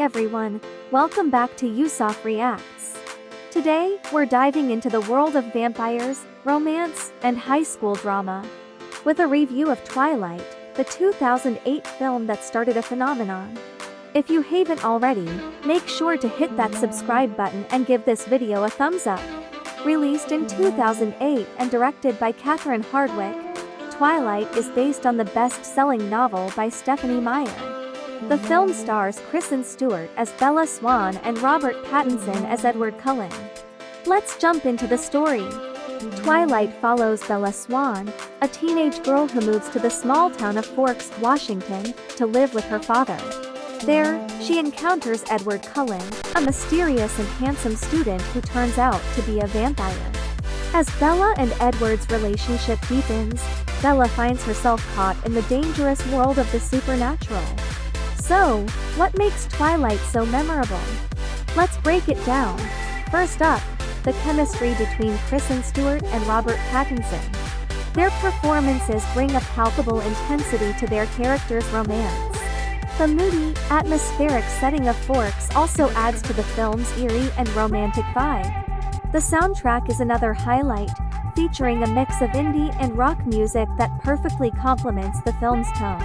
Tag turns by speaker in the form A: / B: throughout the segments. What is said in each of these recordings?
A: everyone, welcome back to Yusuf Reacts. Today, we're diving into the world of vampires, romance, and high school drama. With a review of Twilight, the 2008 film that started a phenomenon. If you haven't already, make sure to hit that subscribe button and give this video a thumbs up. Released in 2008 and directed by Catherine Hardwicke, Twilight is based on the best-selling novel by Stephenie Meyer. The film stars Kristen Stewart as Bella Swan and Robert Pattinson as Edward Cullen. Let's jump into the story. Twilight follows Bella Swan, a teenage girl who moves to the small town of Forks, Washington, to live with her father. There, she encounters Edward Cullen, a mysterious and handsome student who turns out to be a vampire. As Bella and Edward's relationship deepens, Bella finds herself caught in the dangerous world of the supernatural. So, what makes Twilight so memorable? Let's break it down. First up, the chemistry between Kristen Stewart and Robert Pattinson. Their performances bring a palpable intensity to their characters' romance. The moody, atmospheric setting of Forks also adds to the film's eerie and romantic vibe. The soundtrack is another highlight, featuring a mix of indie and rock music that perfectly complements the film's tone.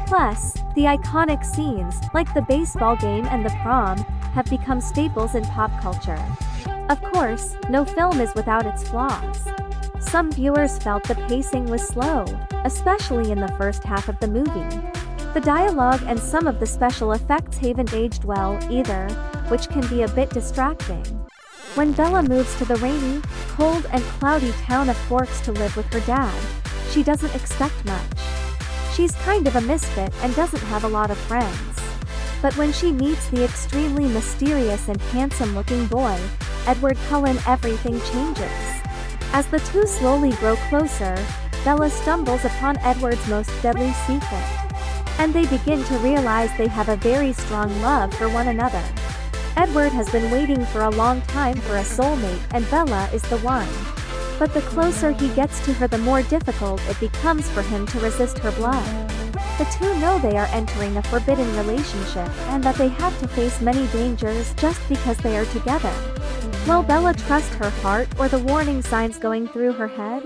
A: Plus, the iconic scenes, like the baseball game and the prom, have become staples in pop culture. Of course, no film is without its flaws. Some viewers felt the pacing was slow, especially in the first half of the movie. The dialogue and some of the special effects haven't aged well, either, which can be a bit distracting. When Bella moves to the rainy, cold and cloudy town of Forks to live with her dad, she doesn't expect much. She's kind of a misfit and doesn't have a lot of friends. But when she meets the extremely mysterious and handsome-looking boy, Edward Cullen, everything changes. As the two slowly grow closer, Bella stumbles upon Edward's most deadly secret. And they begin to realize they have a very strong love for one another. Edward has been waiting for a long time for a soulmate, and Bella is the one. But the closer he gets to her, the more difficult it becomes for him to resist her blood. The two know they are entering a forbidden relationship and that they have to face many dangers just because they are together. Will Bella trust her heart or the warning signs going through her head?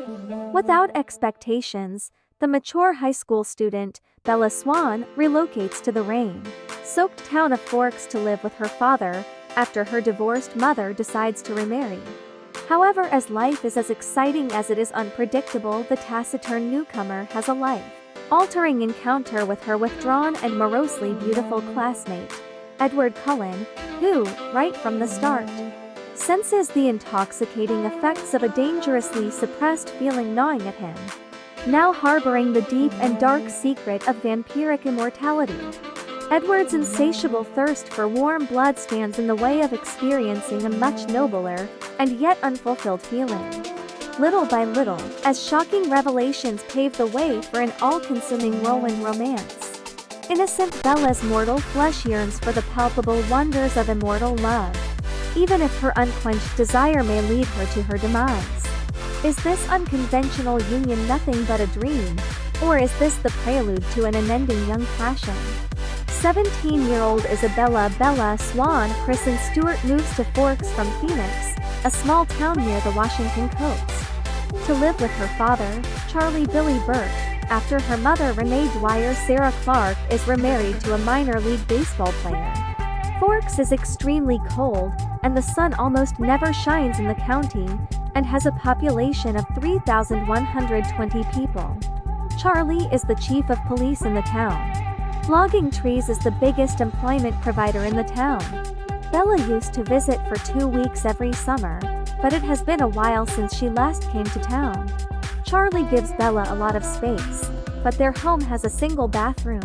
A: Without expectations, the mature high school student, Bella Swan, relocates to the rain-soaked town of Forks to live with her father, after her divorced mother decides to remarry. However, as life is as exciting as it is unpredictable, the taciturn newcomer has a life-altering encounter with her withdrawn and morosely beautiful classmate, Edward Cullen, who, right from the start, senses the intoxicating effects of a dangerously suppressed feeling gnawing at him, now harboring the deep and dark secret of vampiric immortality. Edward's insatiable thirst for warm blood stands in the way of experiencing a much nobler, and yet unfulfilled feeling. Little by little, as shocking revelations pave the way for an all-consuming whirlwind romance. Innocent Bella's mortal flesh yearns for the palpable wonders of immortal love, even if her unquenched desire may lead her to her demise. Is this unconventional union nothing but a dream, or is this the prelude to an unending young passion? 17-year-old Isabella Bella Swan Kristen Stewart moves to Forks from Phoenix, a small town near the Washington coast, to live with her father, Charlie Billy Burke, after her mother Renee Dwyer Sarah Clark is remarried to a minor league baseball player. Forks is extremely cold, and the sun almost never shines in the county, and has a population of 3,120 people. Charlie is the chief of police in the town. Logging trees is the biggest employment provider in the town. Bella used to visit for 2 weeks every summer, but it has been a while since she last came to town. Charlie gives Bella a lot of space, but their home has a single bathroom.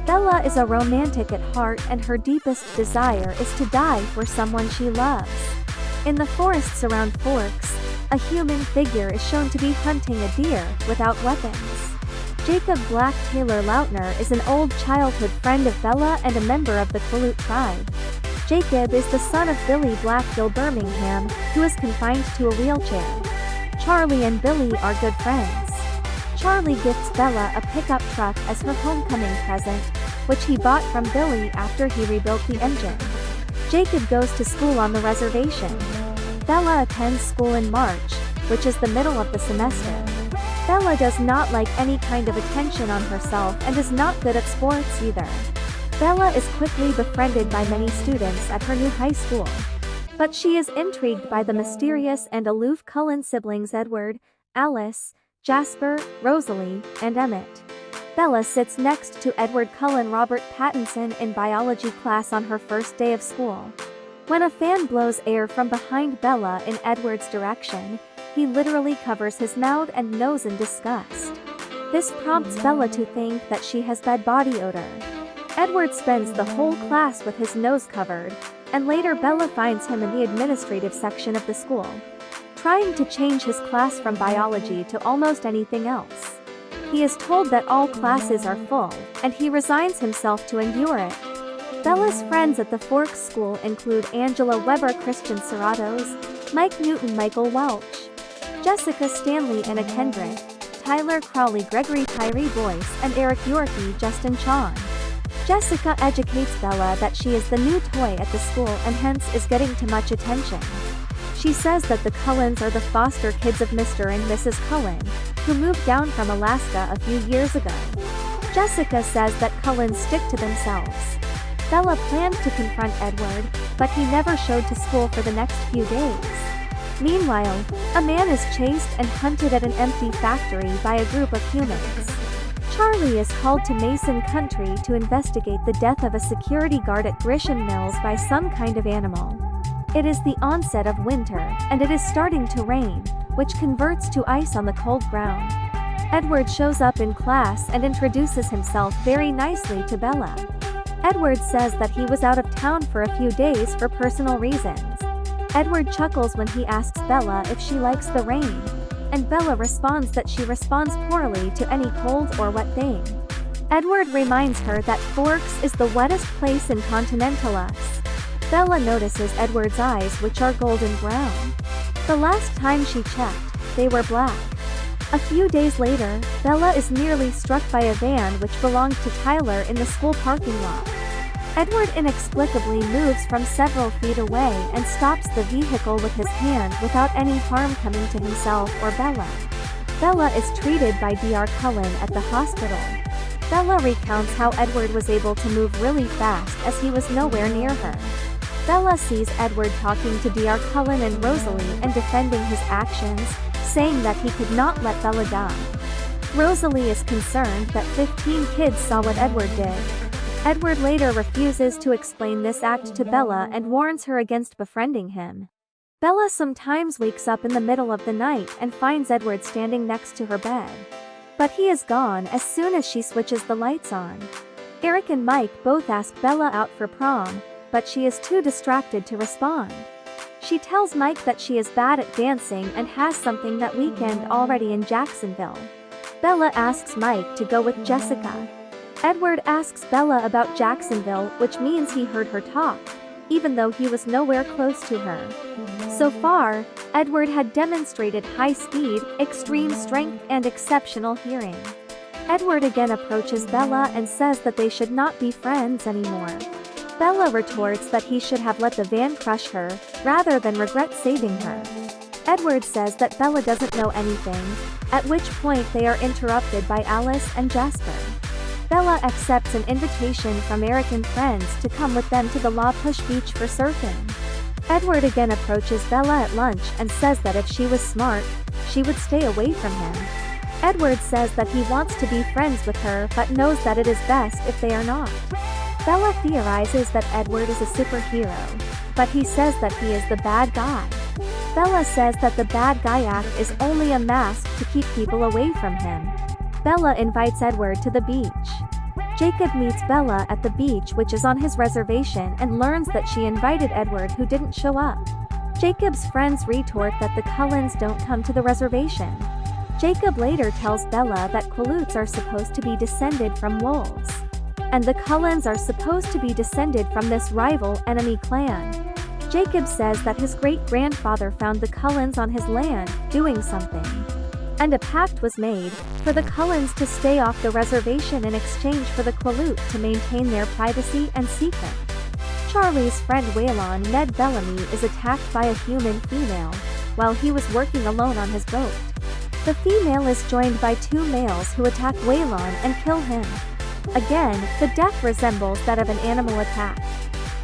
A: Bella is a romantic at heart, and her deepest desire is to die for someone she loves. In the forests around Forks, a human figure is shown to be hunting a deer without weapons. Jacob Black Taylor Lautner is an old childhood friend of Bella and a member of the Quileute tribe. Jacob is the son of Billy Blackgill Birmingham, who is confined to a wheelchair. Charlie and Billy are good friends. Charlie gifts Bella a pickup truck as her homecoming present, which he bought from Billy after he rebuilt the engine. Jacob goes to school on the reservation. Bella attends school in March, which is the middle of the semester. Bella does not like any kind of attention on herself and is not good at sports either. Bella is quickly befriended by many students at her new high school. But she is intrigued by the mysterious and aloof Cullen siblings Edward, Alice, Jasper, Rosalie, and Emmett. Bella sits next to Edward Cullen Robert Pattinson in biology class on her first day of school. When a fan blows air from behind Bella in Edward's direction, he literally covers his mouth and nose in disgust. This prompts Bella to think that she has bad body odor. Edward spends the whole class with his nose covered, and later Bella finds him in the administrative section of the school, trying to change his class from biology to almost anything else. He is told that all classes are full, and he resigns himself to endure it. Bella's friends at the Forks School include Angela Weber Kristen Serratos, Mike Newton Michael Welch, Jessica Stanley Anna Kendrick, Tyler Crowley Gregory Tyree Boyce and Eric Yorkie Justin Chon. Jessica educates Bella that she is the new toy at the school and hence is getting too much attention. She says that the Cullens are the foster kids of Mr. and Mrs. Cullen, who moved down from Alaska a few years ago. Jessica says that Cullens stick to themselves. Bella planned to confront Edward, but he never showed to school for the next few days. Meanwhile, a man is chased and hunted at an empty factory by a group of humans. Charlie is called to Mason Country to investigate the death of a security guard at Grisham Mills by some kind of animal. It is the onset of winter, and it is starting to rain, which converts to ice on the cold ground. Edward shows up in class and introduces himself very nicely to Bella. Edward says that he was out of town for a few days for personal reasons. Edward chuckles when he asks Bella if she likes the rain, and Bella responds that she responds poorly to any cold or wet thing. Edward reminds her that Forks is the wettest place in continental US. Bella notices Edward's eyes, which are golden brown. The last time she checked, they were black. A few days later, Bella is nearly struck by a van which belonged to Tyler in the school parking lot. Edward inexplicably moves from several feet away and stops the vehicle with his hand without any harm coming to himself or Bella. Bella is treated by Dr. Cullen at the hospital. Bella recounts how Edward was able to move really fast as he was nowhere near her. Bella sees Edward talking to Dr. Cullen and Rosalie and defending his actions, saying that he could not let Bella die. Rosalie is concerned that 15 kids saw what Edward did. Edward later refuses to explain this act to Bella and warns her against befriending him. Bella sometimes wakes up in the middle of the night and finds Edward standing next to her bed. But he is gone as soon as she switches the lights on. Eric and Mike both ask Bella out for prom, but she is too distracted to respond. She tells Mike that she is bad at dancing and has something that weekend already in Jacksonville. Bella asks Mike to go with Jessica. Edward asks Bella about Jacksonville, which means he heard her talk, even though he was nowhere close to her. So far, Edward had demonstrated high speed, extreme strength and exceptional hearing. Edward again approaches Bella and says that they should not be friends anymore. Bella retorts that he should have let the van crush her, rather than regret saving her. Edward says that Bella doesn't know anything, at which point they are interrupted by Alice and Jasper. Bella accepts an invitation from Eric and friends to come with them to the La Push Beach for surfing. Edward again approaches Bella at lunch and says that if she was smart, she would stay away from him. Edward says that he wants to be friends with her but knows that it is best if they are not. Bella theorizes that Edward is a superhero, but he says that he is the bad guy. Bella says that the bad guy act is only a mask to keep people away from him. Bella invites Edward to the beach. Jacob meets Bella at the beach, which is on his reservation, and learns that she invited Edward, who didn't show up. Jacob's friends retort that the Cullens don't come to the reservation. Jacob later tells Bella that Quilutes are supposed to be descended from wolves, and the Cullens are supposed to be descended from this rival enemy clan. Jacob says that his great-grandfather found the Cullens on his land, doing something. and a pact was made for the Cullens to stay off the reservation in exchange for the Qualoot to maintain their privacy and secret. Charlie's friend Waylon Ned Bellamy is attacked by a human female while he was working alone on his boat. The female is joined by two males who attack Waylon and kill him. Again, the death resembles that of an animal attack.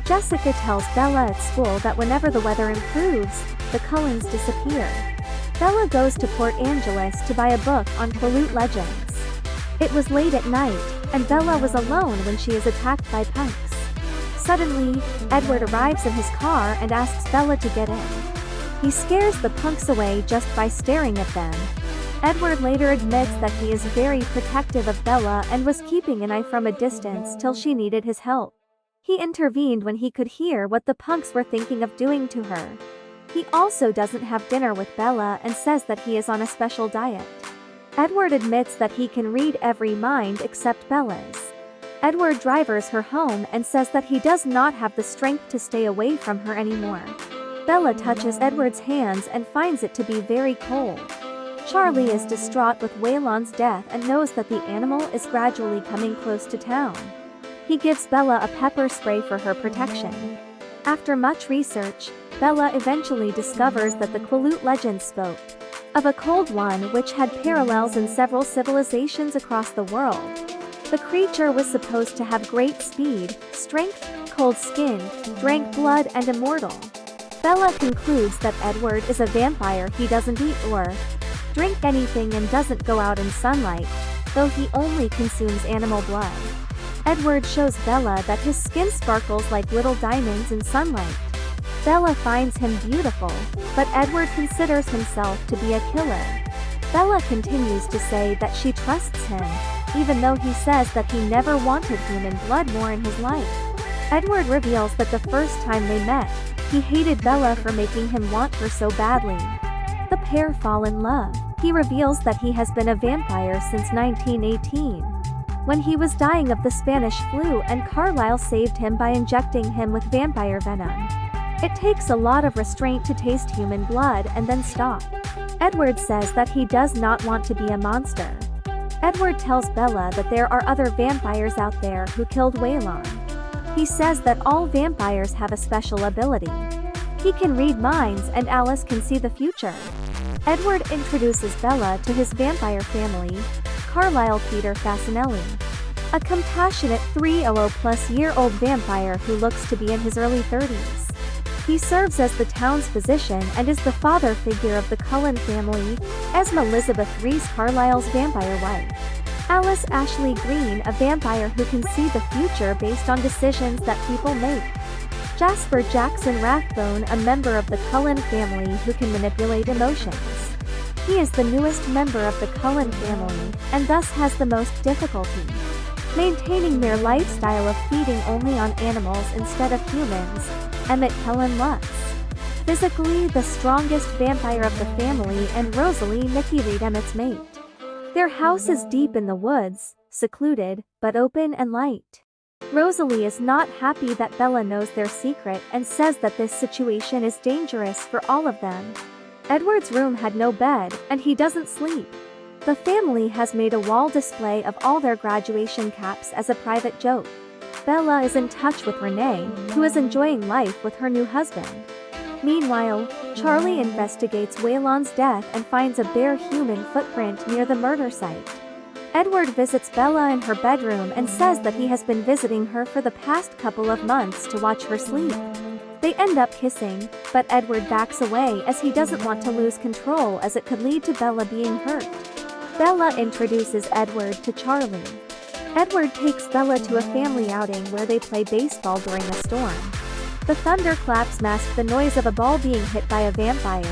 A: Jessica tells Bella at school that whenever the weather improves, the Cullens disappear. Bella goes to Port Angeles to buy a book on Qualoot legends. It was late at night, and Bella was alone when she is attacked by punks. Suddenly, Edward arrives in his car and asks Bella to get in. He scares the punks away just by staring at them. Edward later admits that he is very protective of Bella and was keeping an eye from a distance till she needed his help. He intervened when he could hear what the punks were thinking of doing to her. He also doesn't have dinner with Bella and says that he is on a special diet. Edward admits that he can read every mind except Bella's. Edward drives her home and says that he does not have the strength to stay away from her anymore. Bella touches Edward's hands and finds it to be very cold. Charlie is distraught with Waylon's death and knows that the animal is gradually coming close to town. He gives Bella a pepper spray for her protection. After much research, Bella eventually discovers that the Qualoot legend spoke of a cold one which had parallels in several civilizations across the world. The creature was supposed to have great speed, strength, cold skin, drank blood and immortal. Bella concludes that Edward is a vampire. He doesn't eat or drink anything and doesn't go out in sunlight, though he only consumes animal blood. Edward shows Bella that his skin sparkles like little diamonds in sunlight. Bella finds him beautiful, but Edward considers himself to be a killer. Bella continues to say that she trusts him, even though he says that he never wanted human blood more in his life. Edward reveals that the first time they met, he hated Bella for making him want her so badly. The pair fall in love. He reveals that he has been a vampire since 1918. When he was dying of the Spanish flu and Carlisle saved him by injecting him with vampire venom. It takes a lot of restraint to taste human blood and then stop. Edward says that he does not want to be a monster. Edward tells Bella that there are other vampires out there who killed Waylon. He says that all vampires have a special ability. He can read minds and Alice can see the future. Edward introduces Bella to his vampire family, Carlisle Peter Fasinelli, a compassionate 300-plus-year-old vampire who looks to be in his early 30s. He serves as the town's physician and is the father figure of the Cullen family, Esma Elizabeth Reese Carlisle's vampire wife. Alice Ashley Green, a vampire who can see the future based on decisions that people make. Jasper Jackson Rathbone, a member of the Cullen family who can manipulate emotions. He is the newest member of the Cullen family, and thus has the most difficulty maintaining their lifestyle of feeding only on animals instead of humans. Emmett Helen Lutz, physically the strongest vampire of the family, and Rosalie Mickey Reed, Emmett's mate. Their house is deep in the woods, secluded, but open and light. Rosalie is not happy that Bella knows their secret and says that this situation is dangerous for all of them. Edward's room had no bed, and he doesn't sleep. The family has made a wall display of all their graduation caps as a private joke. Bella is in touch with Renee, who is enjoying life with her new husband. Meanwhile, Charlie investigates Waylon's death and finds a bare human footprint near the murder site. Edward visits Bella in her bedroom and says that he has been visiting her for the past couple of months to watch her sleep. They end up kissing, but Edward backs away as he doesn't want to lose control as it could lead to Bella being hurt. Bella introduces Edward to Charlie. Edward takes Bella to a family outing where they play baseball during a storm. The thunderclaps mask the noise of a ball being hit by a vampire,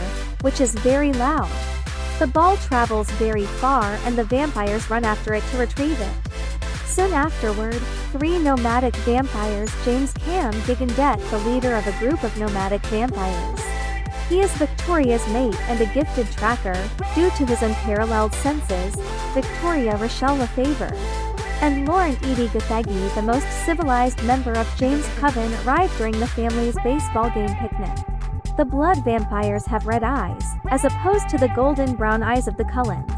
A: which is very loud. The ball travels very far and the vampires run after it to retrieve it. Soon afterward, 3 nomadic vampires, James Cam Gigandet, the leader of a group of nomadic vampires. He is Victoria's mate and a gifted tracker, due to his unparalleled senses, Victoria Rochelle Lefevre. And Laurent Edie Gathegi, the most civilized member of James Coven, arrived during the family's baseball game picnic. The blood vampires have red eyes, as opposed to the golden brown eyes of the Cullens.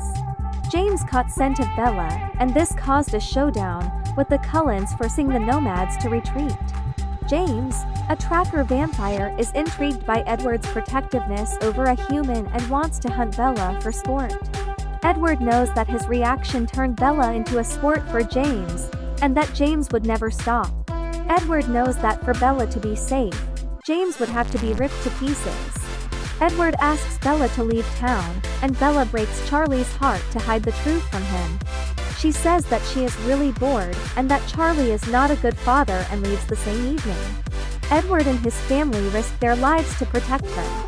A: James caught scent of Bella, and this caused a showdown, with the Cullens forcing the nomads to retreat. James, a tracker vampire, is intrigued by Edward's protectiveness over a human and wants to hunt Bella for sport. Edward knows that his reaction turned Bella into a sport for James, and that James would never stop. Edward knows that for Bella to be safe, James would have to be ripped to pieces. Edward asks Bella to leave town, and Bella breaks Charlie's heart to hide the truth from him. She says that she is really bored, and that Charlie is not a good father and leaves the same evening. Edward and his family risk their lives to protect her.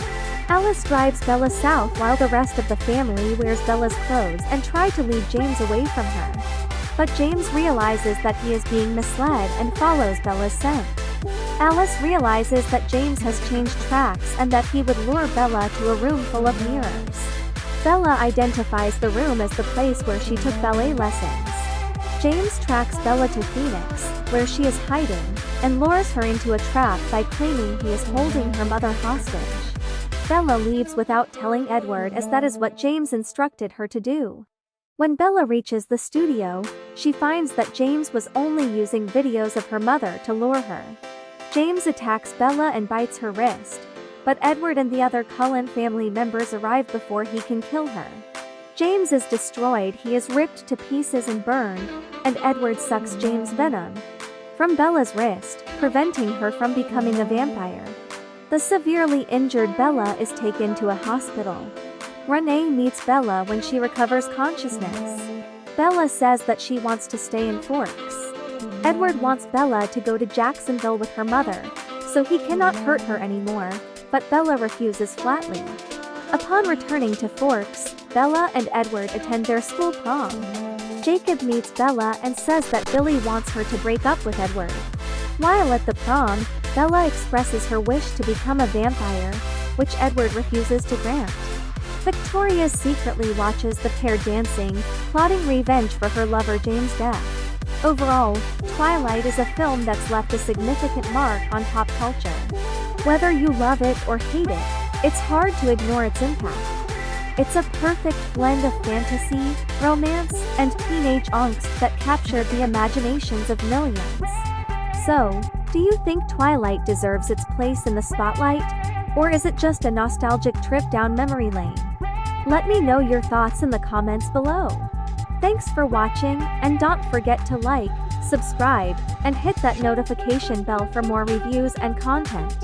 A: Alice drives Bella south while the rest of the family wears Bella's clothes and try to lead James away from her. But James realizes that he is being misled and follows Bella's scent. Alice realizes that James has changed tracks and that he would lure Bella to a room full of mirrors. Bella identifies the room as the place where she took ballet lessons. James tracks Bella to Phoenix, where she is hiding, and lures her into a trap by claiming he is holding her mother hostage. Bella leaves without telling Edward, as that is what James instructed her to do. When Bella reaches the studio, she finds that James was only using videos of her mother to lure her. James attacks Bella and bites her wrist, but Edward and the other Cullen family members arrive before he can kill her. James is destroyed, he is ripped to pieces and burned, and Edward sucks James' venom from Bella's wrist, preventing her from becoming a vampire. The severely injured Bella is taken to a hospital. Renee meets Bella when she recovers consciousness. Bella says that she wants to stay in Forks. Edward wants Bella to go to Jacksonville with her mother, so he cannot hurt her anymore, but Bella refuses flatly. Upon returning to Forks, Bella and Edward attend their school prom. Jacob meets Bella and says that Billy wants her to break up with Edward. While at the prom, Bella expresses her wish to become a vampire, which Edward refuses to grant. Victoria secretly watches the pair dancing, plotting revenge for her lover James' death. Overall, Twilight is a film that's left a significant mark on pop culture. Whether you love it or hate it, it's hard to ignore its impact. It's a perfect blend of fantasy, romance, and teenage angst that captured the imaginations of millions. So, do you think Twilight deserves its place in the spotlight? Or is it just a nostalgic trip down memory lane? Let me know your thoughts in the comments below. Thanks for watching, and don't forget to like, subscribe, and hit that notification bell for more reviews and content.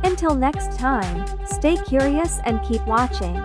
A: Until next time, stay curious and keep watching.